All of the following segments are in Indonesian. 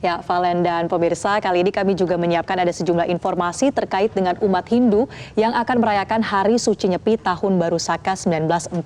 Ya, Valen dan pemirsa, kali ini kami juga menyiapkan ada sejumlah informasi terkait dengan umat Hindu yang akan merayakan Hari Suci Nyepi Tahun Baru Saka 1946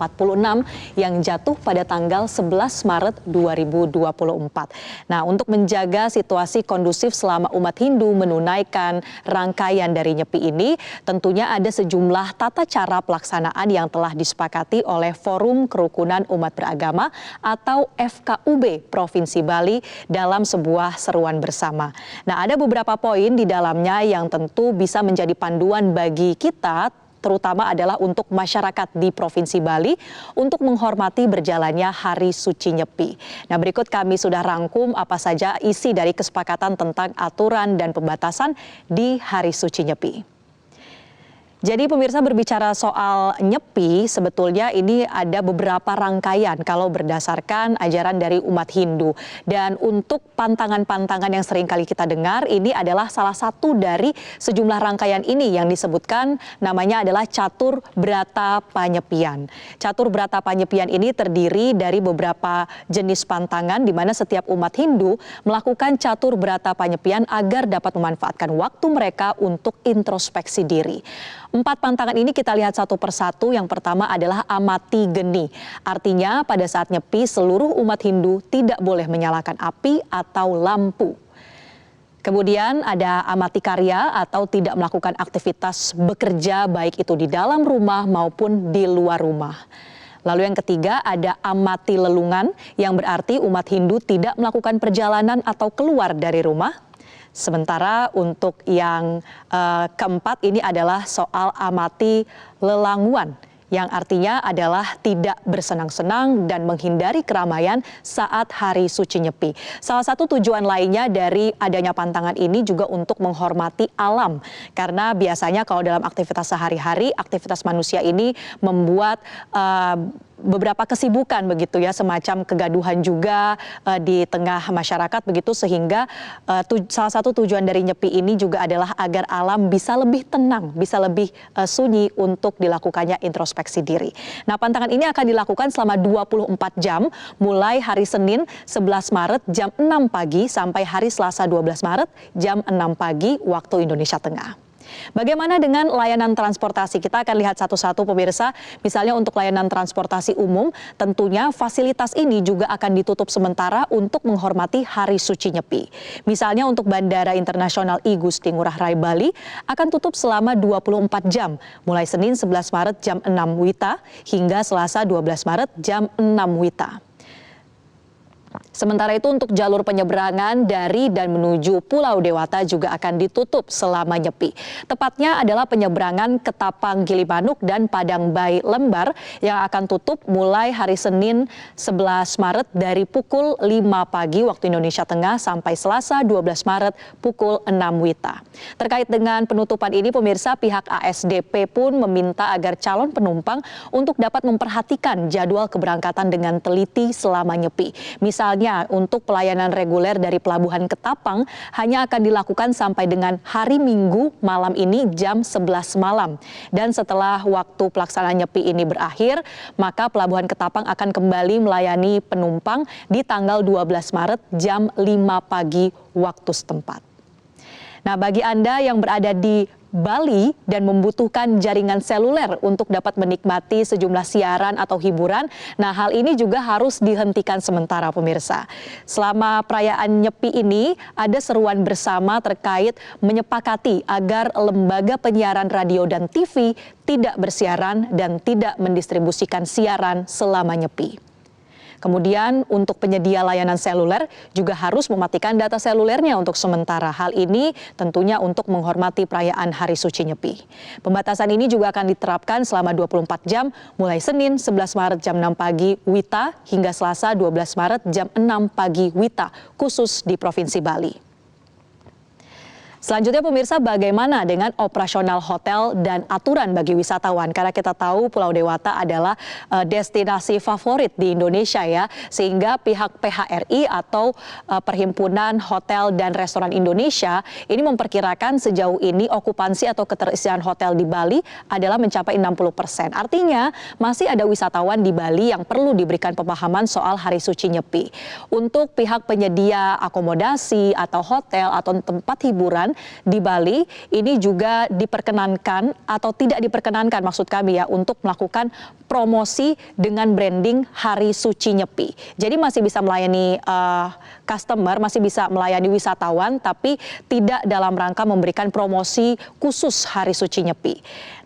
yang jatuh pada tanggal 11 Maret 2024. Nah, untuk menjaga situasi kondusif selama umat Hindu menunaikan rangkaian dari Nyepi ini, tentunya ada sejumlah tata cara pelaksanaan yang telah disepakati oleh Forum Kerukunan Umat Beragama atau FKUB Provinsi Bali dalam sebuah seruan bersama. Nah, ada beberapa poin di dalamnya yang tentu bisa menjadi panduan bagi kita, terutama adalah untuk masyarakat di Provinsi Bali untuk menghormati berjalannya Hari Suci Nyepi. Nah, berikut kami sudah rangkum apa saja isi dari kesepakatan tentang aturan dan pembatasan di Hari Suci Nyepi. Jadi pemirsa, berbicara soal Nyepi, sebetulnya ini ada beberapa rangkaian kalau berdasarkan ajaran dari umat Hindu. Dan untuk pantangan-pantangan yang sering kali kita dengar, ini adalah salah satu dari sejumlah rangkaian ini yang disebutkan namanya adalah Catur Brata Panyepian. Catur Brata Panyepian ini terdiri dari beberapa jenis pantangan di mana setiap umat Hindu melakukan Catur Brata Panyepian agar dapat memanfaatkan waktu mereka untuk introspeksi diri. 4 pantangan ini kita lihat satu persatu. Yang pertama adalah Amati Geni. Artinya pada saat Nyepi seluruh umat Hindu tidak boleh menyalakan api atau lampu. Kemudian ada Amati Karya atau tidak melakukan aktivitas bekerja baik itu di dalam rumah maupun di luar rumah. Lalu yang ketiga ada Amati Lelungan yang berarti umat Hindu tidak melakukan perjalanan atau keluar dari rumah. Sementara untuk yang keempat ini adalah soal Amati Lelanguan yang artinya adalah tidak bersenang-senang dan menghindari keramaian saat Hari Suci Nyepi. Salah satu tujuan lainnya dari adanya pantangan ini juga untuk menghormati alam. Karena biasanya kalau dalam aktivitas sehari-hari, aktivitas manusia ini membuat beberapa kesibukan begitu ya, semacam kegaduhan juga di tengah masyarakat begitu, sehingga salah satu tujuan dari Nyepi ini juga adalah agar alam bisa lebih tenang, bisa lebih sunyi untuk dilakukannya introspeksi diri. Nah, pantangan ini akan dilakukan selama 24 jam mulai hari Senin 11 Maret jam 6 pagi sampai hari Selasa 12 Maret jam 6 pagi waktu Indonesia Tengah. Bagaimana dengan layanan transportasi? Kita akan lihat satu-satu pemirsa. Misalnya untuk layanan transportasi umum, tentunya fasilitas ini juga akan ditutup sementara untuk menghormati Hari Suci Nyepi. Misalnya untuk Bandara Internasional I Gusti Ngurah Rai Bali akan tutup selama 24 jam, mulai Senin 11 Maret jam 6 WITA hingga Selasa 12 Maret jam 6 WITA. Sementara itu untuk jalur penyeberangan dari dan menuju Pulau Dewata juga akan ditutup selama Nyepi. Tepatnya adalah penyeberangan Ketapang Gilimanuk dan Padang Bayi Lembar yang akan tutup mulai hari Senin 11 Maret dari pukul 5 pagi waktu Indonesia Tengah sampai Selasa 12 Maret pukul 6 WITA. Terkait dengan penutupan ini pemirsa, pihak ASDP pun meminta agar calon penumpang untuk dapat memperhatikan jadwal keberangkatan dengan teliti selama Nyepi. Misalnya untuk pelayanan reguler dari Pelabuhan Ketapang hanya akan dilakukan sampai dengan hari Minggu malam ini jam 11 malam. Dan setelah waktu pelaksanaan Nyepi ini berakhir, maka Pelabuhan Ketapang akan kembali melayani penumpang di tanggal 12 Maret jam 5 pagi waktu setempat. Nah, bagi Anda yang berada di Bali dan membutuhkan jaringan seluler untuk dapat menikmati sejumlah siaran atau hiburan, nah hal ini juga harus dihentikan sementara pemirsa. Selama perayaan Nyepi ini ada seruan bersama terkait menyepakati agar lembaga penyiaran radio dan TV tidak bersiaran dan tidak mendistribusikan siaran selama Nyepi. Kemudian untuk penyedia layanan seluler juga harus mematikan data selulernya untuk sementara. Hal ini tentunya untuk menghormati perayaan Hari Suci Nyepi. Pembatasan ini juga akan diterapkan selama 24 jam mulai Senin 11 Maret jam 6 pagi WITA hingga Selasa 12 Maret jam 6 pagi WITA khusus di Provinsi Bali. Selanjutnya pemirsa, bagaimana dengan operasional hotel dan aturan bagi wisatawan? Karena kita tahu Pulau Dewata adalah destinasi favorit di Indonesia ya. Sehingga pihak PHRI atau Perhimpunan Hotel dan Restoran Indonesia ini memperkirakan sejauh ini okupansi atau keterisian hotel di Bali adalah mencapai 60%. Artinya masih ada wisatawan di Bali yang perlu diberikan pemahaman soal Hari Suci Nyepi. Untuk pihak penyedia akomodasi atau hotel atau tempat hiburan di Bali ini juga diperkenankan atau tidak diperkenankan maksud kami ya untuk melakukan promosi dengan branding Hari Suci Nyepi. Jadi masih bisa melayani customer, masih bisa melayani wisatawan tapi tidak dalam rangka memberikan promosi khusus Hari Suci Nyepi.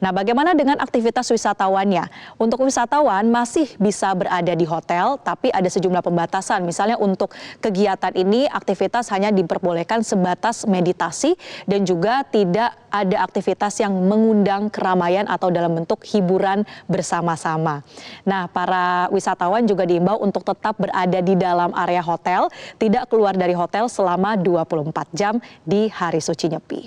Nah, bagaimana dengan aktivitas wisatawannya? Untuk wisatawan masih bisa berada di hotel tapi ada sejumlah pembatasan. Misalnya untuk kegiatan ini aktivitas hanya diperbolehkan sebatas meditasi dan juga tidak ada aktivitas yang mengundang keramaian atau dalam bentuk hiburan bersama-sama. Nah, para wisatawan juga diimbau untuk tetap berada di dalam area hotel, tidak keluar dari hotel selama 24 jam di Hari Suci Nyepi.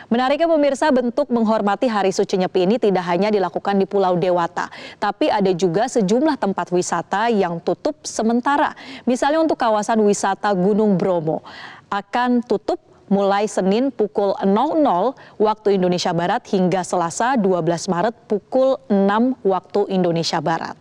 Menariknya pemirsa, bentuk menghormati Hari Suci Nyepi ini tidak hanya dilakukan di Pulau Dewata, tapi ada juga sejumlah tempat wisata yang tutup sementara. Misalnya untuk kawasan wisata Gunung Bromo akan tutup mulai Senin pukul 00 waktu Indonesia Barat hingga Selasa 12 Maret pukul 6 waktu Indonesia Barat.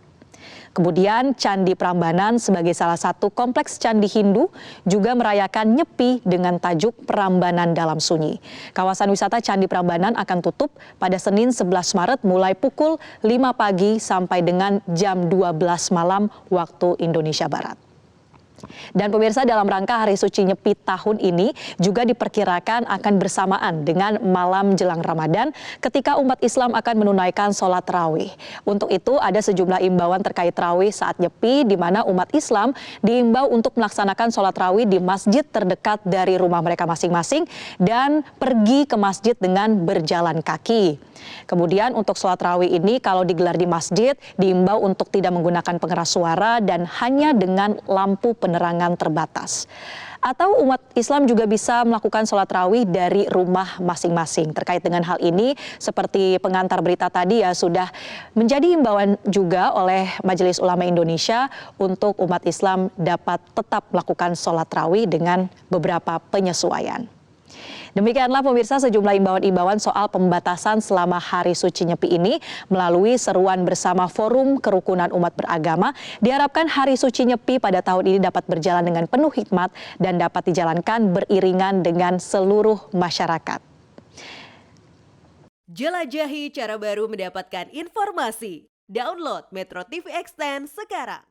Kemudian Candi Prambanan sebagai salah satu kompleks candi Hindu juga merayakan Nyepi dengan tajuk Prambanan Dalam Sunyi. Kawasan wisata Candi Prambanan akan tutup pada Senin 11 Maret mulai pukul 5 pagi sampai dengan jam 12 malam waktu Indonesia Barat. Dan pemirsa, dalam rangka Hari Suci Nyepi tahun ini juga diperkirakan akan bersamaan dengan malam jelang Ramadan ketika umat Islam akan menunaikan sholat tarawih. Untuk itu ada sejumlah imbauan terkait tarawih saat Nyepi di mana umat Islam diimbau untuk melaksanakan sholat tarawih di masjid terdekat dari rumah mereka masing-masing dan pergi ke masjid dengan berjalan kaki. Kemudian untuk sholat tarawih ini kalau digelar di masjid diimbau untuk tidak menggunakan pengeras suara dan hanya dengan lampu penerangan terbatas. Atau umat Islam juga bisa melakukan sholat tarawih dari rumah masing-masing. Terkait dengan hal ini, seperti pengantar berita tadi ya sudah menjadi imbauan juga oleh Majelis Ulama Indonesia untuk umat Islam dapat tetap melakukan sholat tarawih dengan beberapa penyesuaian. Demikianlah pemirsa sejumlah imbauan-imbauan soal pembatasan selama Hari Suci Nyepi ini melalui seruan bersama Forum Kerukunan Umat Beragama. Diharapkan Hari Suci Nyepi pada tahun ini dapat berjalan dengan penuh hikmat dan dapat dijalankan beriringan dengan seluruh masyarakat. Jelajahi cara baru mendapatkan informasi. Download Metro TV Extend sekarang.